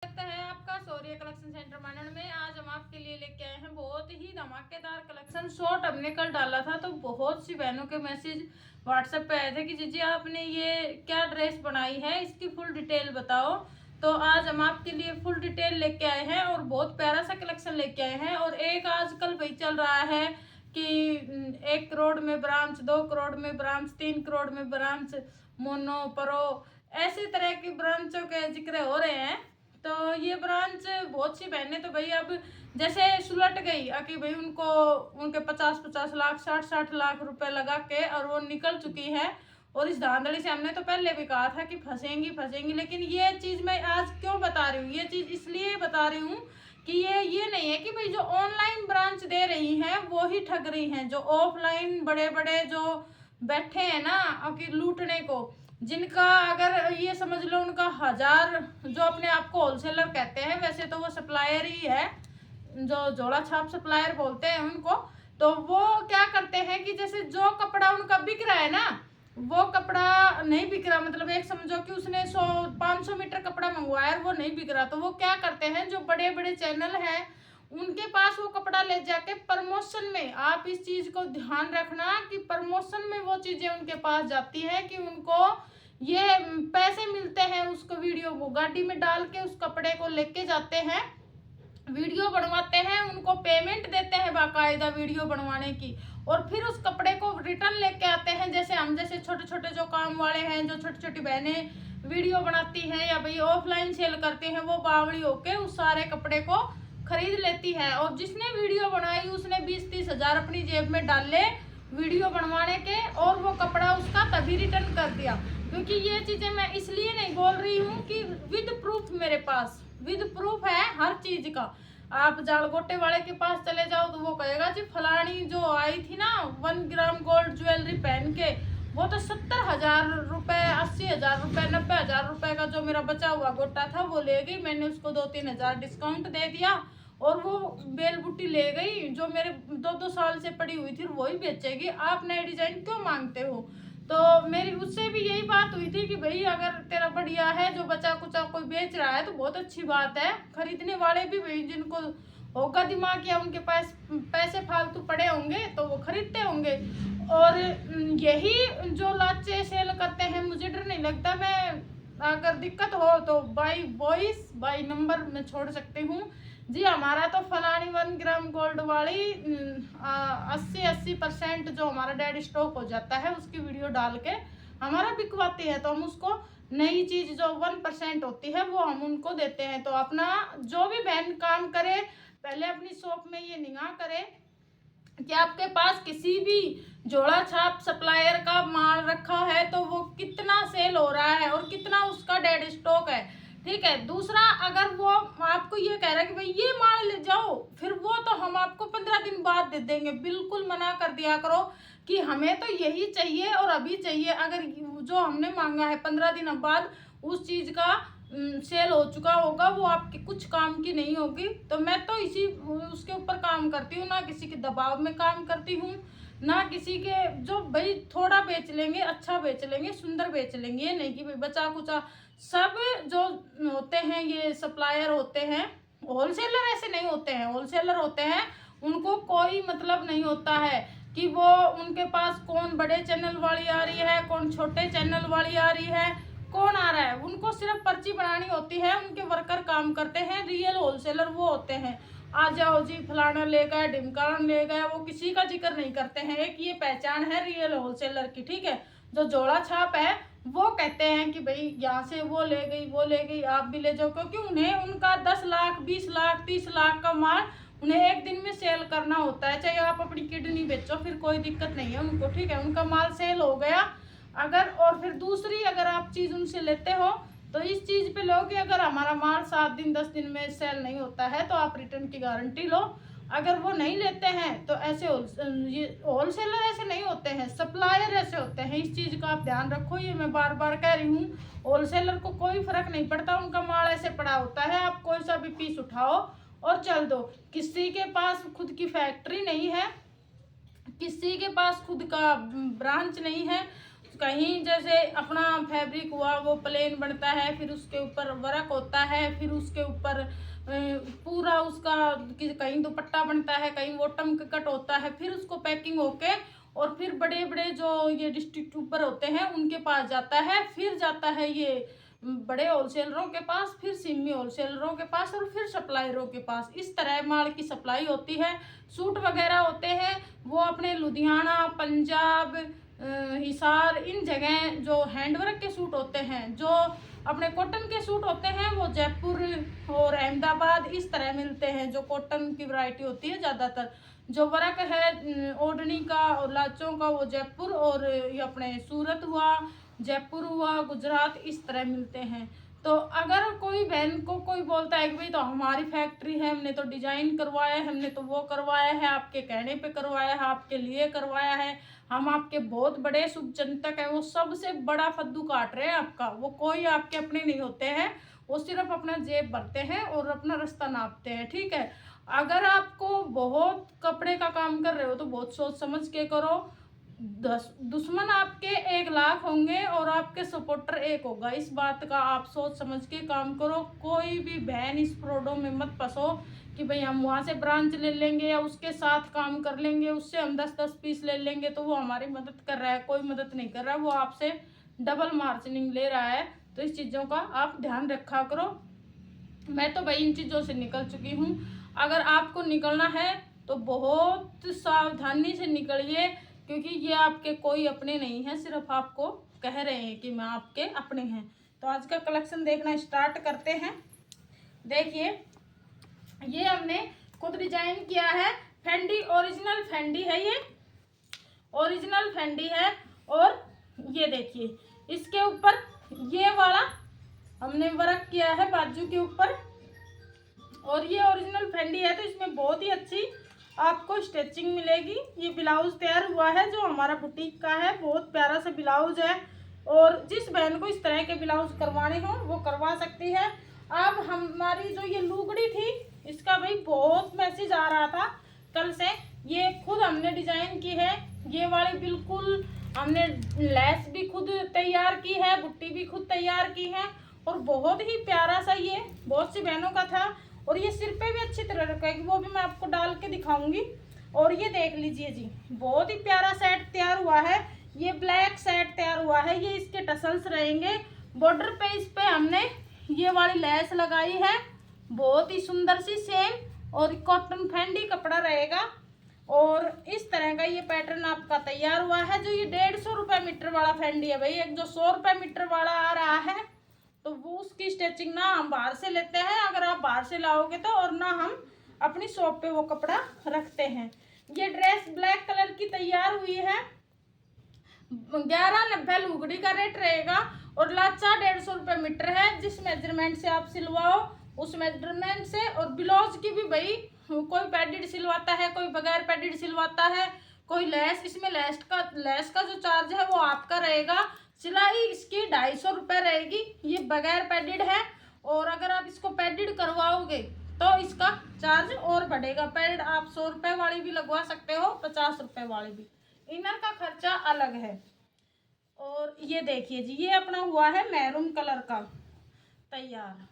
लगता है आपका शौर्य कलेक्शन सेंटर मानन में। आज हम आपके लिए लेके आए हैं बहुत ही धमाकेदार कलेक्शन। शॉर्ट हमने कल डाला था तो बहुत सी बहनों के मैसेज व्हाट्सएप पे आए थे कि जीजी आपने ये क्या ड्रेस बनाई है, इसकी फुल डिटेल बताओ। तो आज हम आपके लिए फुल डिटेल लेके आए हैं और बहुत प्यारा सा कलेक्शन लेके आए हैं। और एक आजकल भाई चल रहा है कि 1 करोड़ में ब्रांच, 2 करोड़ में ब्रांच, 3 करोड़ में ब्रांच, मोनो परो, ऐसे तरह की ब्रांचों के जिक्र हो रहे हैं। तो ये ब्रांच बहुत सी बहनें तो भाई अब जैसे सुलट गई कि भाई उनको उनके 50-50 लाख, 60-60 लाख रुपए लगा के और वो निकल चुकी है। और इस धांधली से हमने तो पहले भी कहा था कि फंसेंगी। लेकिन ये चीज़ मैं आज क्यों बता रही हूँ, ये चीज़ इसलिए बता रही हूँ कि ये नहीं है कि भाई जो ऑनलाइन ब्रांच दे रही हैं वो ही ठग रही हैं। जो ऑफलाइन बड़े बड़े जो बैठे हैं ना कि लूटने को, जिनका अगर ये समझ लो उनका 1000, जो अपने आप को होलसेलर कहते हैं, वैसे तो वो सप्लायर ही है, जो जोड़ा छाप सप्लायर बोलते हैं उनको। तो वो क्या करते हैं कि जैसे जो कपड़ा उनका बिक रहा है ना, वो कपड़ा नहीं बिक रहा, मतलब एक समझो कि उसने 100-500 मीटर कपड़ा मंगवाया और वो नहीं बिक रहा, तो वो क्या करते हैं, जो बड़े बड़े चैनल हैं उनके पास वो कपड़ा ले जाके प्रमोशन में, आप इस चीज को ध्यान रखना कि प्रमोशन में वो चीजें उनके पास जाती है कि उनको ये पैसे मिलते हैं। उसको वीडियो वो गाड़ी में डाल के उस कपड़े को लेके जाते हैं, वीडियो बनवाते हैं, उनको पेमेंट देते हैं बाकायदा वीडियो बनवाने की, और फिर उस कपड़े को रिटर्न लेके आते हैं। जैसे हम जैसे छोटे छोटे जो काम वाले हैं, जो छोटी छोटी बहनें वीडियो बनाती हैं या भाई ऑफलाइन सेल करते हैं, वो बावड़ी होके उस सारे कपड़े को खरीद लेती है। और जिसने वीडियो बनाई उसने 20-30 हजार अपनी जेब में डाले वीडियो बनवाने के, और वो कपड़ा उसका तभी रिटर्न कर दिया। क्योंकि ये चीजें मैं इसलिए नहीं बोल रही हूँ कि विद प्रूफ, मेरे पास विद प्रूफ है हर चीज का। आप जालगोटे वाले के पास चले जाओ तो वो कहेगा जी फलानी जो आई थी ना 1 ग्राम गोल्ड ज्वेलरी पहन के, वो तो 70,000 रुपए, 80,000 रुपए, 90,000 रुपए का जो मेरा बचा हुआ गोटा था वो ले गई। मैंने उसको 2-3 हजार डिस्काउंट दे दिया और वो बेल बुट्टी ले गई जो मेरे 2-2 साल से पड़ी हुई थी, वही बेचेगी। आप नए डिजाइन क्यों मांगते हो? तो मेरी उससे भी यही बात हुई थी कि भाई अगर तेरा बढ़िया है, जो बचा कुचा कोई बेच रहा है तो बहुत अच्छी बात है। खरीदने वाले भी भाई जिनको होगा दिमाग या उनके पास पैसे फालतू पड़े होंगे तो वो खरीदते होंगे। और यही जो लाचे सेल करते हैं, मुझे डर नहीं लगता। मैं अगर दिक्कत हो तो बाई वॉइस बाई नंबर में छोड़ सकती हूँ जी। हमारा तो फलानी 1 ग्राम गोल्ड वाली 80% जो हमारा डेड स्टॉक हो जाता है उसकी वीडियो डाल के हमारा बिकवाती है, तो हम उसको नई चीज जो 1% होती है वो हम उनको देते हैं। तो अपना जो भी बहन काम करे, पहले अपनी शॉप में ये निगाह करे कि आपके पास किसी भी जोड़ा छाप सप्लायर का माल रखा है तो वो कितना सेल हो रहा है और कितना उसका डेड स्टॉक है। ठीक है। दूसरा, अगर वो आपको ये कह रहा है कि भाई ये माल ले जाओ, फिर वो तो हम आपको 15 दिन बाद दे देंगे, बिल्कुल मना कर दिया करो कि हमें तो यही चाहिए और अभी चाहिए। अगर जो हमने मांगा है 15 दिन बाद उस चीज का सेल हो चुका होगा, वो आपके कुछ काम की नहीं होगी। तो मैं तो इसी उसके ऊपर काम करती हूँ, ना किसी के दबाव में काम करती हूँ, ना किसी के जो भाई थोड़ा बेच लेंगे, अच्छा बेच लेंगे, सुंदर बेच लेंगे। ये नहीं कि भाई बचा कुचा। सब जो होते हैं ये सप्लायर होते हैं, होलसेलर ऐसे नहीं होते हैं। होलसेलर होते हैं उनको कोई मतलब नहीं होता है कि वो उनके पास कौन बड़े चैनल वाली आ रही है, कौन छोटे चैनल वाली आ रही है, कौन आ रहा है। उनको सिर्फ पर्ची बनानी होती है, उनके वर्कर काम करते हैं। रियल होलसेलर वो होते हैं, आ जाओ जी फलाना ले गए, ढिमकाना ले गए, वो किसी का जिक्र नहीं करते हैं। एक ये पहचान है रियल होलसेलर की। ठीक है। जो जोड़ा छाप है वो कहते हैं कि भाई यहाँ से वो ले गई, वो ले गई, आप भी ले जाओ, क्योंकि उन्हें उनका 10 लाख, 20 लाख, 30 लाख का माल उन्हें एक दिन में सेल करना होता है। चाहे आप अपनी किडनी बेचो, फिर कोई दिक्कत नहीं है उनको। ठीक है। उनका माल सेल हो गया अगर, और फिर दूसरी अगर आप चीज़ उनसे लेते हो तो इस चीज़ पे लो कि अगर हमारा माल 7 दिन 10 दिन में सेल नहीं होता है तो आप रिटर्न की गारंटी लो। अगर वो नहीं लेते हैं तो ऐसे ये होलसेलर ऐसे नहीं होते हैं, सप्लायर ऐसे होते हैं। इस चीज़ का आप ध्यान रखो, ये मैं बार बार कह रही हूँ। होलसेलर को कोई फर्क नहीं पड़ता, उनका माल ऐसे पड़ा होता है, आप कोई सा भी पीस उठाओ और चल दो। किसी के पास खुद की फैक्ट्री नहीं है, किसी के पास खुद का ब्रांच नहीं है, कहीं जैसे अपना फैब्रिक हुआ वो प्लेन बनता है, फिर उसके ऊपर वर्क होता है, फिर उसके ऊपर पूरा उसका कहीं दुपट्टा बनता है, कहीं बॉटम कट होता है, फिर उसको पैकिंग होके और फिर बड़े बड़े जो ये डिस्ट्रीब्यूटर होते हैं उनके पास जाता है, फिर जाता है ये बड़े होलसेलरों के पास, फिर सिमी होलसेलरों के पास और फिर सप्लायरों के पास। इस तरह माल की सप्लाई होती है। सूट वगैरह होते हैं वो अपने लुधियाना, पंजाब, हिसार, इन जगह जो हैंडवर्क के सूट होते हैं, जो अपने कॉटन के सूट होते हैं वो जयपुर और अहमदाबाद इस तरह मिलते हैं, जो कॉटन की वैरायटी होती है ज़्यादातर। जो वर्क है ओढ़नी का और लाचों का वो जयपुर और ये अपने सूरत हुआ, जयपुर हुआ, गुजरात, इस तरह मिलते हैं। तो अगर कोई बहन को कोई बोलता है कि भाई तो हमारी फैक्ट्री है, हमने तो डिजाइन करवाया है, हमने तो वो करवाया है, आपके कहने पे करवाया है, आपके लिए करवाया है, हम आपके बहुत बड़े शुभचिंतक हैं, वो सबसे बड़ा फद्दू काट रहे हैं आपका। वो कोई आपके अपने नहीं होते हैं, वो सिर्फ अपना जेब भरते हैं और अपना रास्ता नापते हैं, ठीक है। अगर आपको बहुत कपड़े का काम कर रहे हो तो बहुत सोच समझ के करो। दुश्मन आपके 1 लाख होंगे और आपके सपोर्टर 1 होगा, इस बात का आप सोच समझ के काम करो। कोई भी बहन इस फ्रॉडों में मत फंसो कि भाई हम वहाँ से ब्रांच ले लेंगे या उसके साथ काम कर लेंगे, उससे हम 10-10 पीस ले लेंगे तो वो हमारी मदद कर रहा है। कोई मदद नहीं कर रहा है, वो आपसे डबल मार्जिनिंग ले रहा है। तो इस चीज़ों का आप ध्यान रखा करो। मैं तो भाई इन चीज़ों से निकल चुकी हूँ। अगर आपको निकलना है तो बहुत सावधानी से निकलिए, क्योंकि ये आपके कोई अपने नहीं है, सिर्फ आपको कह रहे हैं कि मैं आपके अपने हैं। तो आज का कलेक्शन देखना स्टार्ट करते हैं। देखिए ये हमने खुद डिजाइन किया है, फेंडी ओरिजिनल फेंडी है, ये ओरिजिनल फेंडी है। और ये देखिए इसके ऊपर ये वाला हमने वर्क किया है बाजू के ऊपर, और ये ओरिजिनल फेंडी है तो इसमें बहुत ही अच्छी आपको स्टिचिंग मिलेगी। ये ब्लाउज तैयार हुआ है जो हमारा बुटीक का है, बहुत प्यारा सा ब्लाउज है। और जिस बहन को इस तरह के ब्लाउज करवाने हो वो करवा सकती है। अब हमारी जो ये लुगड़ी थी इसका भाई बहुत मैसेज आ रहा था कल से, ये खुद हमने डिजाइन की है। ये वाली बिल्कुल हमने लेस भी खुद तैयार की है, बुट्टी भी खुद तैयार की है, और बहुत ही प्यारा सा ये बहुत सी बहनों का था। और ये सिर पे भी अच्छी तरह रखेगी, वो भी मैं आपको डाल के दिखाऊंगी। और ये देख लीजिए जी, बहुत ही प्यारा सेट तैयार हुआ है। ये ब्लैक सेट तैयार हुआ है, ये इसके टसल्स रहेंगे। बॉर्डर पे इस पे हमने ये वाली लेस लगाई है, बहुत ही सुंदर सी सेम, और कॉटन फेंडी कपड़ा रहेगा। और इस तरह का ये पैटर्न आपका तैयार हुआ है। जो ये 150 रुपये मीटर वाला फेंडी है भाई, एक जो 100 रुपये मीटर वाला आ रहा है तो वो उसकी स्टिचिंग ना हम बाहर से लेते हैं, अगर आप बाहर से लाओगे तो, और ना हम अपनी शॉप पे वो कपड़ा रखते हैं। ये ड्रेस ब्लैक कलर की तैयार हुई है, 1190 लुगड़ी का रेट रहेगा, और लाचा 150 रुपये मीटर है। जिस मेजरमेंट से आप सिलवाओ उस मेजरमेंट से। और ब्लाउज की भी भाई कोई पैडेड सिलवाता है, कोई बगैर पैडेड सिलवाता है, कोई लेस, इसमें लेस का जो चार्ज है वो आपका रहेगा। सिलाई इसकी 250 रुपये रहेगी, ये बगैर पैडेड है। और अगर आप इसको पैडेड करवाओगे तो इसका चार्ज और बढ़ेगा। पैड आप 100 रुपये वाली भी लगवा सकते हो, 50 रुपये वाली भी। इनर का खर्चा अलग है। और ये देखिए जी, ये अपना हुआ है मैरून कलर का तैयार।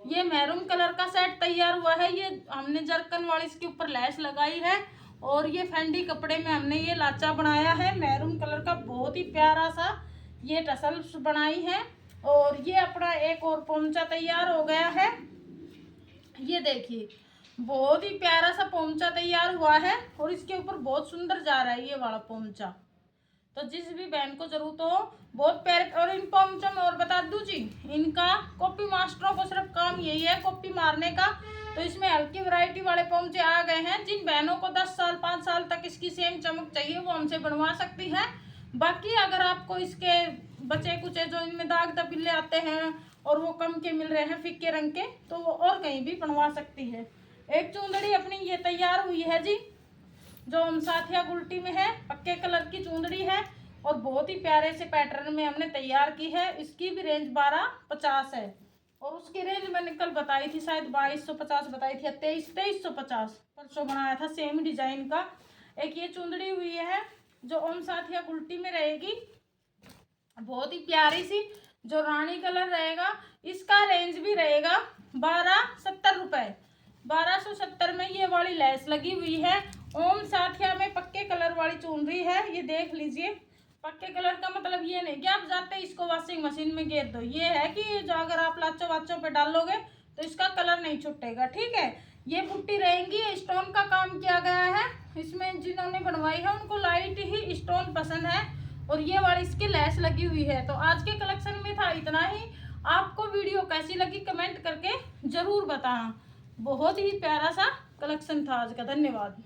ये मैरून कलर का सेट तैयार हुआ है। ये हमने जरकन वाली इसके ऊपर लेस लगाई है, और ये फेंडी कपड़े में हमने ये लाचा बनाया है मैरून कलर का, बहुत ही प्यारा सा ये टसल्स बनाई है। और ये अपना एक और पोंचा तैयार हो गया है। ये देखिए बहुत ही प्यारा सा पोंचा तैयार हुआ है, और इसके ऊपर बहुत सुंदर जा रहा है ये वाला पोंचा। तो जिस भी बहन को जरूरत हो बहुत प्यारे। और इन पोंचों में और बता दूं जी, इनका कॉपी मास्टरों को सिर्फ काम यही है कॉपी मारने का। तो इसमें हल्की वैरायटी वाले पोंचे आ गए हैं। जिन बहनों को 10 साल 5 साल तक इसकी सेम चमक चाहिए वो हमसे बनवा सकती है। बाकी अगर आपको इसके बचे कुचे जो इनमें दाग दबिल्ले आते हैं और वो कम के मिल रहे हैं फीके रंग के, तो वो और कहीं भी बनवा सकती है। एक चुंदड़ी अपनी ये तैयार हुई है जी, जो हम साथिया गुलटी में है, पक्के कलर की चुंदड़ी है, और बहुत ही प्यारे से पैटर्न में हमने तैयार की है। इसकी भी रेंज 1250 है, और उसकी रेंज मैंने कल बताई थी, शायद 2250 बताई थी, 2350 परसों बनाया था सेम डिजाइन का। एक ये चुंदड़ी हुई है जो ओम साथिया गुलटी में रहेगी, बहुत ही प्यारी सी जो रानी कलर रहेगा। इसका रेंज भी रहेगा 1270 रुपये। 1270 में ये वाली लेस लगी हुई है। ओम साथिया में पक्के कलर वाली चुनरी है, ये देख लीजिए। पक्के कलर का मतलब ये नहीं कि आप जाते इसको वॉशिंग मशीन में गेर दो, ये है कि जो अगर आप लाचो वाचो पे डालोगे तो इसका कलर नहीं छुटेगा, ठीक है। ये बुट्टी रहेंगी, स्टोन का काम किया गया है इसमें। जिन्होंने बनवाई है उनको लाइट ही स्टोन पसंद है। और ये वाली इसकी लेस लगी हुई है। तो आज के कलेक्शन में था इतना ही। आपको वीडियो कैसी लगी कमेंट करके जरूर बताना। बहुत ही प्यारा सा कलेक्शन था आज का। धन्यवाद।